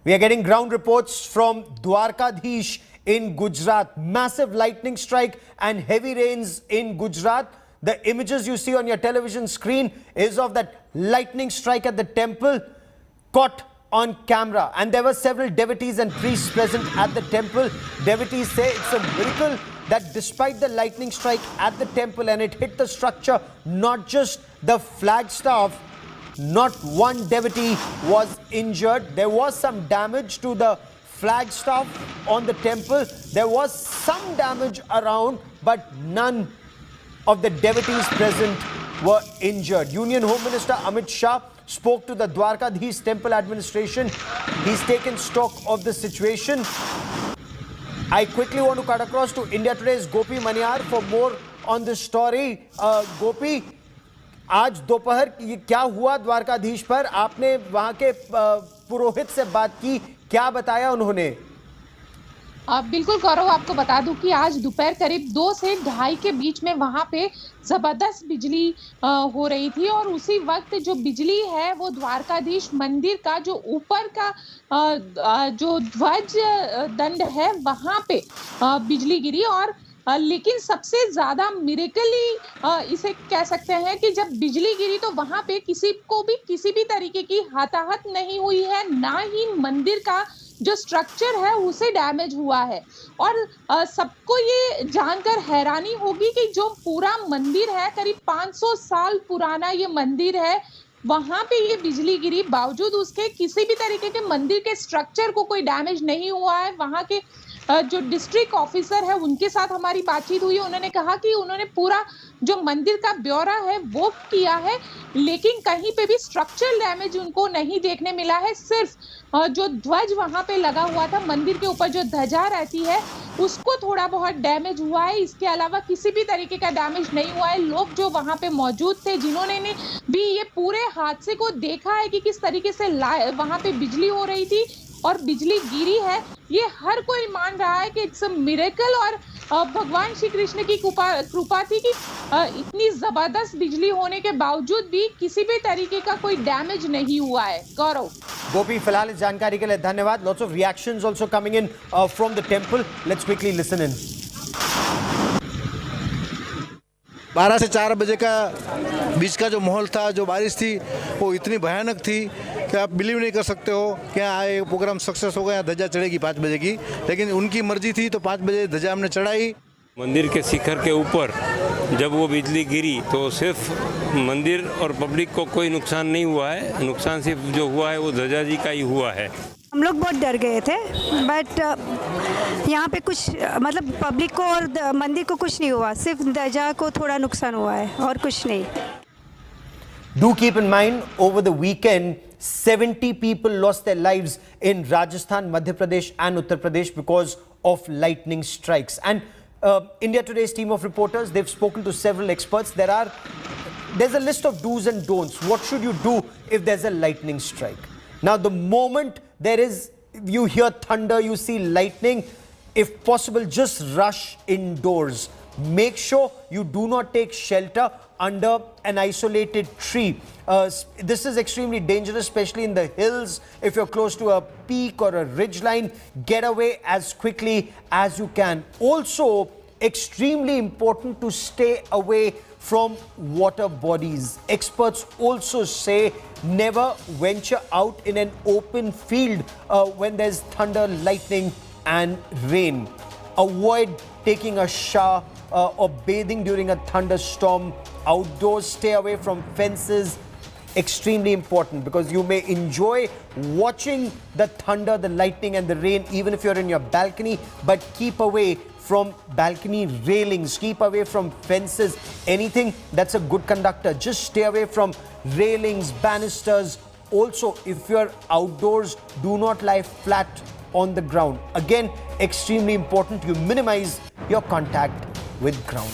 We are getting ground reports from Dwarkadhish in Gujarat. Massive lightning strike and heavy rains in Gujarat. The images you see on your television screen is of that lightning strike at the temple caught on camera. And there were several devotees and priests present at the temple. Devotees say it's a miracle that despite the lightning strike at the temple and it hit the structure, not just the flagstaff, not one devotee was injured. There was some damage to the flagstaff on the temple. There was some damage around, but none of the devotees present were injured. Union Home Minister Amit Shah spoke to the Dwarkadhish temple administration. He's taken stock of the situation. I quickly want to cut across to India Today's Gopi Maniar for more on this story. Gopi, आज दोपहर क्या हुआ द्वारकाधीश पर? आपने वहां के पुरोहित से बात की, क्या बताया उन्होंने? बिल्कुल गौरव, आपको बता दूं कि आज दोपहर करीब 2 से 2:30 के बीच में वहां पे जबरदस्त बिजली हो रही थी और उसी वक्त जो बिजली है वो द्वारकाधीश मंदिर का जो ऊपर का जो ध्वज दंड है वहां पे बिजली गिरी। और लेकिन सबसे ज्यादा मिरेकली इसे कह सकते हैं कि जब बिजली गिरी तो वहां पे किसी को भी किसी भी तरीके की हताहत नहीं हुई है, ना ही मंदिर का जो स्ट्रक्चर है उसे डैमेज हुआ है। और सबको ये जानकर हैरानी होगी कि जो पूरा मंदिर है, करीब 500 साल पुराना ये मंदिर है, वहां पे ये बिजली गिरी, बावजूद उसके किसी भी तरीके के मंदिर के स्ट्रक्चर को कोई डैमेज नहीं हुआ है। वहां के जो डिस्ट्रिक्ट ऑफिसर है उनके साथ हमारी बातचीत हुई, उन्होंने कहा कि उन्होंने पूरा जो मंदिर का ब्यौरा है वो किया है, लेकिन कहीं पे भी स्ट्रक्चरल डैमेज उनको नहीं देखने मिला है। सिर्फ जो ध्वज वहां पे लगा हुआ था, मंदिर के ऊपर जो ध्वजा रहती है उसको थोड़ा बहुत डैमेज हुआ है, इसके अलावा किसी भी तरीके का डैमेज नहीं हुआ है। लोग जो वहां पे मौजूद थे, जिन्होंने भी ये पूरे हादसे को देखा है कि किस तरीके से वहां पे बिजली हो रही थी और बिजली गिरी है, ये हर कोई मान रहा है कि इट्स अ मिरेकल और भगवान श्री कृष्ण की कृपा थी कि इतनी जबरदस्त बिजली होने के बावजूद भी किसी भी तरीके का कोई डैमेज नहीं हुआ है। गौरव। गोपी, फिलहाल इस जानकारी के लिए धन्यवाद। Lots of reactions also coming in from the temple. Let's quickly listen in. 12 से 4 बजे का बीच का जो माहौल था, जो बारिश थी वो इतनी भयानक थी कि आप बिलीव नहीं कर सकते हो कि ये प्रोग्राम सक्सेस हो गया। ध्वजा चढ़ेगी 5 बजे की, लेकिन उनकी मर्जी थी तो 5 बजे ध्वजा हमने चढ़ाई। मंदिर के शिखर के ऊपर जब वो बिजली गिरी तो सिर्फ मंदिर और पब्लिक को कोई नुकसान नहीं हुआ है, नुकसान सिर्फ जो हुआ है वो ध्वजा जी का ही हुआ है। हम लोग बहुत डर गए थे, बट यहाँ पे कुछ मतलब पब्लिक को और मंदिर को कुछ नहीं हुआ, सिर्फ ध्वजा को थोड़ा नुकसान हुआ है और कुछ नहीं। Do keep in mind, over the weekend, 70 people lost their lives in Rajasthan, Madhya Pradesh and Uttar Pradesh because of lightning strikes. And India Today's team of reporters, they've spoken to several experts. There's a list of do's and don'ts. What should you do if there's a lightning strike? Now, the moment you hear thunder, you see lightning, if possible, just rush indoors. Make sure you do not take shelter under an isolated tree. This is extremely dangerous, especially in the hills. If you're close to a peak or a ridge line, get away as quickly as you can. Also, extremely important to stay away from water bodies. Experts also say never venture out in an open field when there's thunder, lightning and rain. Avoid taking a shower or bathing during a thunderstorm. Outdoors, stay away from fences. Extremely important, because you may enjoy watching the thunder, the lightning and the rain even if you're in your balcony, but keep away from balcony railings, keep away from fences, anything that's a good conductor. Just stay away from railings, banisters. Also, if you're outdoors, do not lie flat on the ground. Again, extremely important, you minimize your contact with ground.